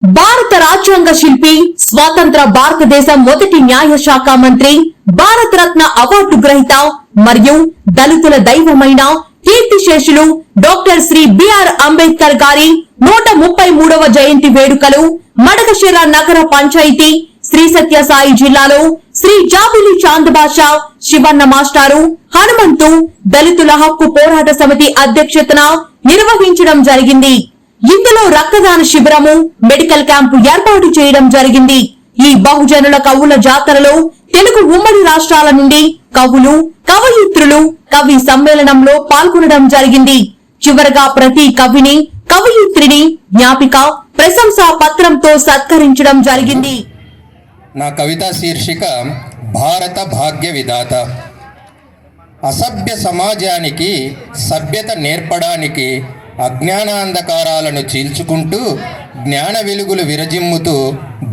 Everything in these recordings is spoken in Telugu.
భారత రాజ్యాంగ శిల్పి, స్వాతంత్ర భారతదేశం మొదటి న్యాయ శాఖ మంత్రి, భారత రత్న అవార్డు గ్రహీత మరియు దళితుల దైవమైన కీర్తిశేషులు డాక్టర్ శ్రీ బిఆర్ అంబేద్కర్ గారి 133వ జయంతి వేడుకలు మడకశిర నగర పంచాయతీ శ్రీ సత్య సాయి జిల్లాలో శ్రీ జాబిలి చాందబాష శివన్న మాస్టారు హనుమంతు దళితుల హక్కు పోరాట సమితి అధ్యక్షతన నిర్వహించడం జరిగింది. ఇందులో రక్తదాన శిబిరము, మెడికల్ క్యాంపు ఏర్పాటు చేయడం జరిగింది. ఈ బహుజనుల కవుల జాతరలో తెలుగు ఉమ్మడి రాష్ట్రాల నుండి కవులు, కవయిత్రులు కవి సమ్మేళనంలో పాల్గొనడం జరిగింది. చివరగా ప్రతి కవిని, కవయిత్రిని జ్ఞాపిక, ప్రశంసా పత్రంతో సత్కరించడం జరిగింది. నా కవిత శీర్షిక భారత భాగ్య విధాత. అసభ్య సమాజానికి సభ్యత నేర్పడానికి అజ్ఞానాంధకారాలను చీల్చుకుంటూ జ్ఞాన వెలుగులు విరజిమ్ముతూ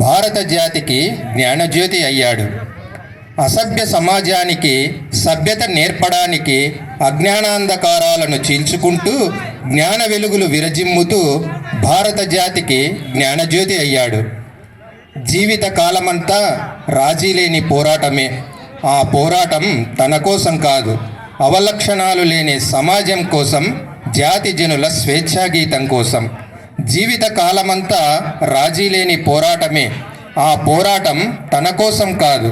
భారత జాతికి జ్ఞానజ్యోతి అయ్యాడు. అసభ్య సమాజానికి సభ్యత నేర్పడానికి అజ్ఞానాంధకారాలను చీల్చుకుంటూ జ్ఞాన వెలుగులు విరజిమ్ముతూ భారత జాతికి జ్ఞానజ్యోతి అయ్యాడు. జీవిత కాలమంతా రాజీ లేని పోరాటమే. ఆ పోరాటం తన కోసం కాదు, అవలక్షణాలు లేని సమాజం కోసం, జాతి జనుల స్వేచ్ఛాగీతం కోసం. జీవిత కాలమంతా రాజీ లేని పోరాటమే. ఆ పోరాటం తన కోసం కాదు,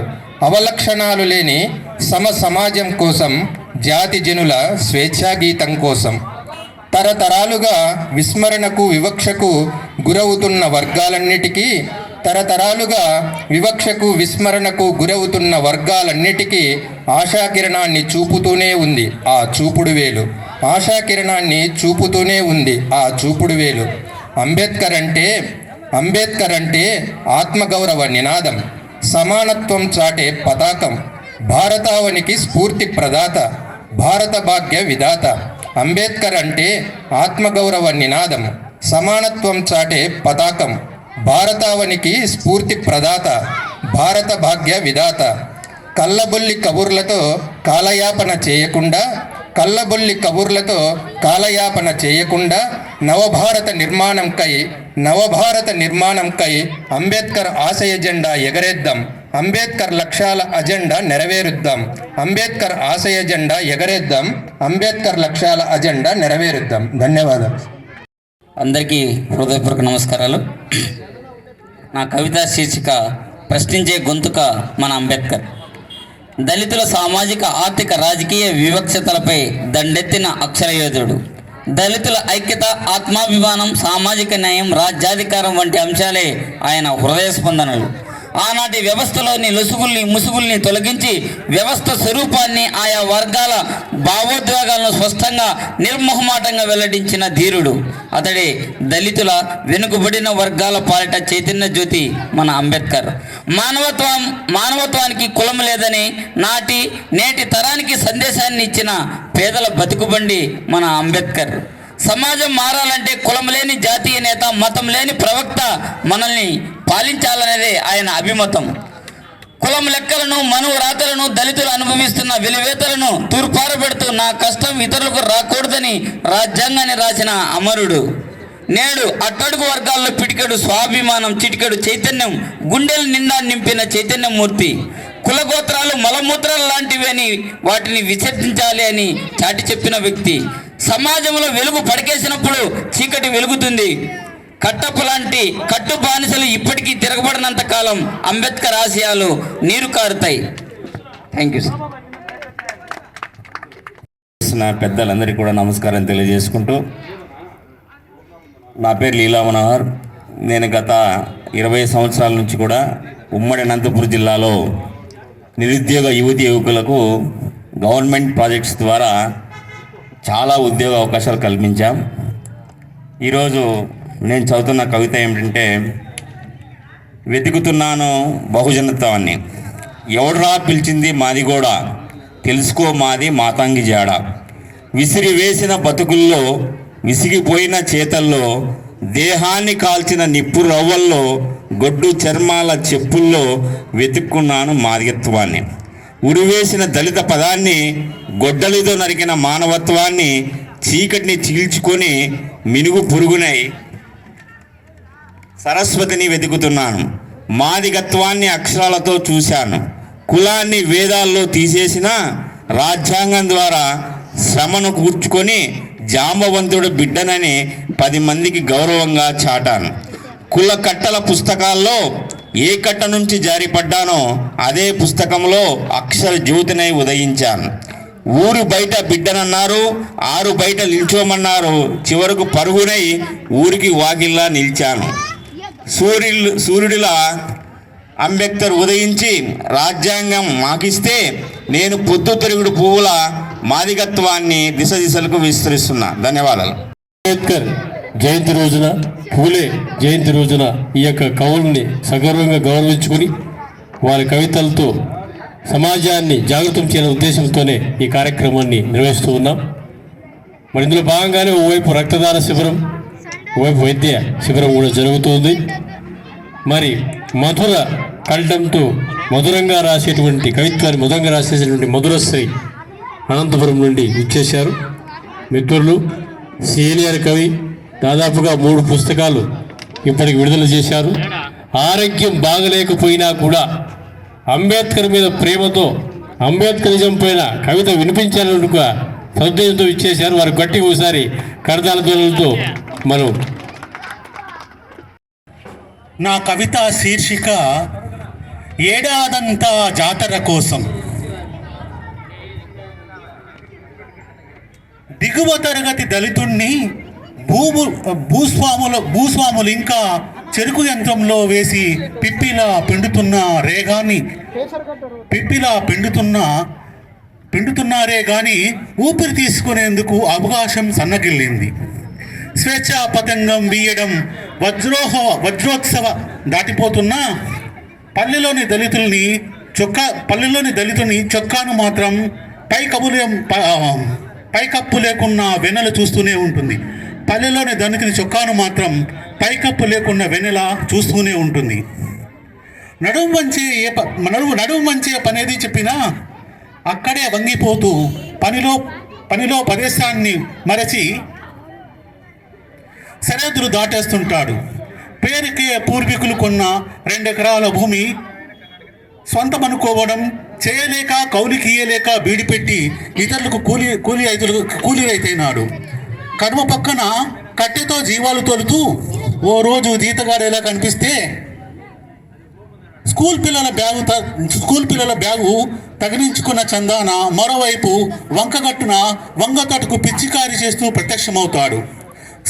అవలక్షణాలు లేని సమాజం కోసం, జాతి జనుల స్వేచ్ఛాగీతం కోసం. తరతరాలుగా విస్మరణకు, వివక్షకు గురవుతున్న వర్గాలన్నిటికీ విస్మరణకు గురవుతున్న వర్గాలన్నిటికీ ఆశాకిరణాన్ని చూపుతూనే ఉంది ఆ చూపుడు వేలు. ఆశాకిరణాన్ని చూపుతూనే ఉంది ఆ చూపుడు వేలు. అంబేద్కర్ అంటే ఆత్మగౌరవ నినాదం, సమానత్వం చాటే పతాకం, భారతావనికి స్ఫూర్తి ప్రదాత, భారత భాగ్య విధాత. అంబేద్కర్ అంటే ఆత్మగౌరవ నినాదం, సమానత్వం చాటే పతాకం, భారతావనికి స్ఫూర్తి ప్రదాత, భారత భాగ్య విధాత. కల్లబొల్లి కబుర్లతో కాలయాపన చేయకుండా నవభారత నిర్మాణంకై అంబేద్కర్ ఆశయ జెండా ఎగరేద్దాం. అంబేద్కర్ లక్ష్యాల అజెండా నెరవేరుద్దాం. అంబేద్కర్ ఆశయ జెండా ఎగరేద్దాం. అంబేద్కర్ లక్ష్యాల అజెండా నెరవేరుద్దాం. ధన్యవాదాలు. అందరికీ హృదయపూర్వక నమస్కారాలు. నా కవిత శీర్షిక ప్రశ్నించే గొంతుక మన అంబేద్కర్. దళితుల సామాజిక, ఆర్థిక, రాజకీయ వివక్షతలపై దండెత్తిన అక్షరయోధుడు. దళితుల ఐక్యత, ఆత్మాభిమానం, సామాజిక న్యాయం, రాజ్యాధికారం వంటి అంశాలే ఆయన హృదయ స్పందనలు. ఆనాటి వ్యవస్థలోని లొసుగుల్ని, ముసుగుల్ని తొలగించి వ్యవస్థ స్వరూపాన్ని, ఆయా వర్గాల భావోద్వేగాలను స్పష్టంగా, నిర్మోహమాటంగా వెల్లడించిన ధీరుడు. అతడే దళితుల, వెనుకబడిన వర్గాల పాలిట చైతన్య జ్యోతి మన అంబేద్కర్. మానవత్వానికి కులం లేదని నేటి తరానికి సందేశాన్ని ఇచ్చిన పేదల బతుకుబండి మన అంబేద్కర్. సమాజం మారాలంటే కులం లేని జాతీయ నేత, మతం లేని ప్రవక్త మనల్ని పాలించాలనేదే ఆయన అభిమతం. కులం లెక్కలను, మనురాతలను, దళితులు అనుభవిస్తున్న వెలివేతలను తూర్పారబెడుతూ నా కష్టం ఇతరులకు రాకూడదని రాజ్యాంగాన్ని రాసిన అమరుడు. నేడు అట్టడుగు వర్గాల్లో పిటికెడు స్వాభిమానం, చిటికెడు చైతన్యం గుండెల నిండా నింపిన చైతన్యమూర్తి. కులగోత్రాలు మలమూత్రాలు లాంటివి అని వాటిని విసర్జించాలి అని చాటి చెప్పిన వ్యక్తి. సమాజంలో వెలుగు పడకేసినప్పుడు చీకటి వెలుగుతుంది. కట్టపు లాంటి కట్టు బానిసలు ఇప్పటికీ తిరగబడినంత కాలం అంబేద్కర్ ఆశయాలు నీరు కారుతాయి. Thank you sir. నా పెద్దలందరికీ కూడా నమస్కారం తెలియజేసుకుంటూ, నా పేరు లీలా మనోహర్. నేను గత 20 సంవత్సరాల నుంచి కూడా ఉమ్మడి అనంతపురం జిల్లాలో నిరుద్యోగ యువకులకు గవర్నమెంట్ ప్రాజెక్ట్స్ ద్వారా చాలా ఉద్యోగ అవకాశాలు కల్పించాం. ఈరోజు నేను చదువుతున్న కవిత ఏమిటంటే, వెతుకుతున్నాను బహుజనత్వాన్ని, ఎవడ్రా పిలిచింది మాది కూడా, తెలుసుకో మాది మాతంగి జాడ. విసిరి వేసిన బతుకుల్లో, విసిగిపోయిన చేతల్లో, దేహాన్ని కాల్చిన నిప్పు రవ్వల్లో, గొడ్డు చర్మాల చెప్పుల్లో వెతుక్కున్నాను మాదిగత్వాన్ని. ఉరివేసిన దళిత పదాన్ని, గొడ్డలితో నరికిన మానవత్వాన్ని, చీకటిని చీల్చుకొని మినుగు పురుగునై సరస్వతిని వెతుకుతున్నాను. మాదిగత్వాన్ని అక్షరాలతో చూశాను. కులాన్ని వేదాల్లో తీసేసిన రాజ్యాంగం ద్వారా శ్రమను కూర్చుకొని జాంబవంతుడు బిడ్డనని 10 మందికి గౌరవంగా చాటాను. కుల కట్టల పుస్తకాల్లో ఏ కట్ట నుంచి జారిపడ్డానో అదే పుస్తకంలో అక్షర జ్యోతినై ఉదయించాను. ఊరు బయట బిడ్డనన్నారు, ఆరు బయట నిల్చోమన్నారు. చివరకు పరుగునై ఊరికి వాకిల్లా నిలిచాను. సూర్యుడిలా అంబేద్కర్ ఉదయించి రాజ్యాంగం మాకిస్తే నేను పొద్దుతిరుగుడు పువ్వుల మాదిగత్వాన్ని దిశ దిశలకు విస్తరిస్తున్నా. ధన్యవాదాలు. అంబేద్కర్ జయంతి రోజున, పూలే జయంతి రోజున ఈ యొక్క కవుల్ని సగర్వంగా గౌరవించుకుని వారి కవితలతో సమాజాన్ని జాగృతం చేయాలనే ఉద్దేశంతోనే ఈ కార్యక్రమాన్ని నిర్వహిస్తూ ఉన్నాం. మరి ఇందులో భాగంగానే ఓవైపు రక్తదాన శిబిరం, ఓవైపు వైద్య శిబిరం కూడా జరుగుతుంది. మరి మధుర కంఠంతో మధురంగా రాసేటువంటి కవిత్వాన్ని మధురంగా రాసేటువంటి మధురశ్రీ అనంతపురం నుండి ఇచ్చేశారు మిత్రులు. సీనియర్ కవి, దాదాపుగా 3 పుస్తకాలు ఇప్పటికి విడుదల చేశారు. ఆరోగ్యం బాగలేకపోయినా కూడా అంబేద్కర్ మీద ప్రేమతో అంబేద్కరిజం పైన కవిత వినిపించాలని సదుద్దేశంతో ఇచ్చేశారు. వారు గట్టిగా ఒకసారి కరతాల ధ్వనులతో మనం. నా కవిత శీర్షిక ఏడాదంతా జాతర కోసం. దిగువ తరగతి దళితుణ్ణి భూస్వాములు ఇంకా చెరుకు యంత్రంలో వేసి పిప్పిలా పిండుతున్నారే గాని ఊపిరి తీసుకునేందుకు అవకాశం సన్నగిల్లింది. స్వేచ్ఛా పతంగం వీయడం వజ్రోత్సవ దాటిపోతున్న పల్లెలోని దళితుల్ని చొక్కాను మాత్రం పైకప్పు లేకున్నా వెన్నెల చూస్తూనే ఉంటుంది. పల్లెలోని దళితుని చొక్కాను మాత్రం పైకప్పు లేకున్న వెన్నెల చూస్తూనే ఉంటుంది. నడుము వంచే పనేది చెప్పినా అక్కడే వంగిపోతూ పనిలో ప్రదేశాన్ని మరచి సరిహద్దులు దాటేస్తుంటాడు. పేరుకే పూర్వీకులు కొన్న 2 ఎకరాల భూమి సొంతమనుకోవడం చేయలేక, కౌలికి ఇయ్యలేక బీడిపెట్టి ఇతరులకు కూలీ అయితేనాడు. కర్మ పక్కన కట్టెతో జీవాలు తోలుతూ ఓ రోజు జీతగాడేలా కనిపిస్తే స్కూల్ పిల్లల బ్యాగు తగిలించుకున్న చందాన మరోవైపు వంగతటుకు పిచ్చికారి చేస్తూ ప్రత్యక్షమవుతాడు.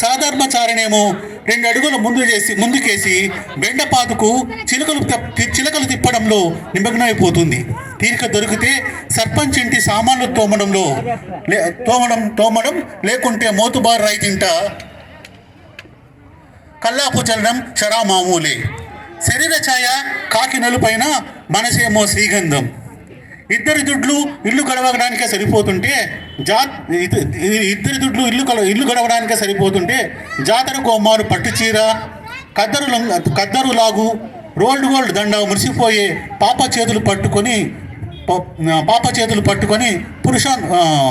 సాధారణచారినేమో 2 అడుగుల ముందుకేసి బెండపాతుకు చిలకలు తిప్పడంలో నిమగ్నమైపోతుంది. తీరిక దొరికితే సర్పంచ్ ఇంటి సామాన్లు తోమడం లేకుంటే మోతుబారు రైతింట కల్లాపు చల్లడం షరా మామూలే. శరీర ఛాయ కాకి నలుపైన మనసేమో శ్రీగంధం. ఇద్దరి దుడ్లు ఇల్లు గడవడానికే సరిపోతుంటే జాతరకు అమ్మారు పట్టుచీర, కద్దరు లాగు, రోల్డ్ గోల్డ్ దండ మురిసిపోయే పాప చేతులు పట్టుకొని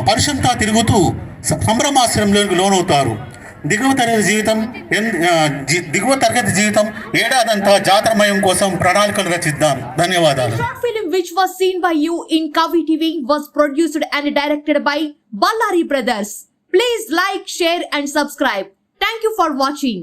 పరుషంతా తిరుగుతూ సంభ్రమాశ్రయంలోకి లోనవుతారు. దిగువ తరగతి జీవితం ఏడాదంతా జాతరమయం కోసం ప్రణాళికలు రచిద్దాం. ధన్యవాదాలు. Short film which was seen by you in Kavi TV was produced and directed by Ballari Brothers. Please like, share and subscribe. Thank you for watching.